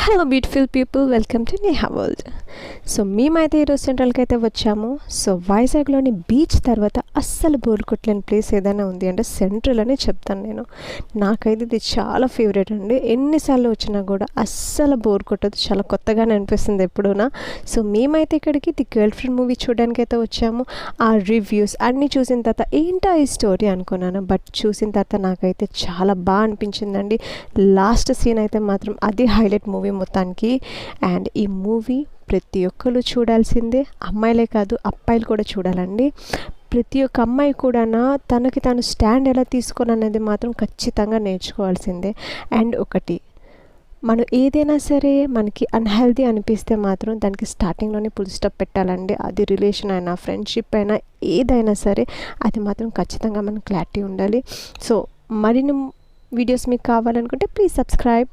Hello beautiful people, welcome to Neha world. So మేమైతే ఈరోజు సెంట్రల్కి అయితే వచ్చాము. సో వైజాగ్లోని బీచ్ తర్వాత అస్సలు బోర్ కొట్టలేని ప్లేస్ ఏదైనా ఉంది అంటే సెంట్రల్ అని చెప్తాను నేను. నాకైతే ఇది చాలా ఫేవరెట్ అండి. ఎన్నిసార్లు వచ్చినా కూడా అస్సలు బోర్ కొట్టదు, చాలా కొత్తగానే అనిపిస్తుంది ఎప్పుడూనా. సో మేమైతే ఇక్కడికి ది గర్ల్ ఫ్రెండ్ మూవీ చూడడానికి అయితే వచ్చాము. ఆ రివ్యూస్ అన్నీ చూసిన తర్వాత ఏంటో ఈ స్టోరీ అనుకున్నాను, బట్ చూసిన తర్వాత నాకైతే చాలా బాగా అనిపించిందండి. లాస్ట్ సీన్ అయితే మాత్రం అది హైలైట్ మూవీ మొత్తానికి. అండ్ ఈ మూవీ ప్రతి ఒక్కరు చూడాల్సిందే, అమ్మాయిలే కాదు అబ్బాయిలు కూడా చూడాలండి. ప్రతి ఒక్క అమ్మాయి కూడా తనకి తాను స్టాండ్ ఎలా తీసుకోవాలి అనేది మాత్రం ఖచ్చితంగా నేర్చుకోవాల్సిందే. అండ్ ఒకటి, మనం ఏదైనా సరే మనకి అన్హెల్దీ అనిపిస్తే మాత్రం దానికి స్టార్టింగ్లోనే ఫుల్ స్టాప్ పెట్టాలండి. అది రిలేషన్ అయినా ఫ్రెండ్షిప్ అయినా ఏదైనా సరే అది మాత్రం ఖచ్చితంగా మనకు క్లారిటీ ఉండాలి. సో మరిన్ని వీడియోస్ మీకు కావాలనుకుంటే ప్లీజ్ సబ్స్క్రైబ్.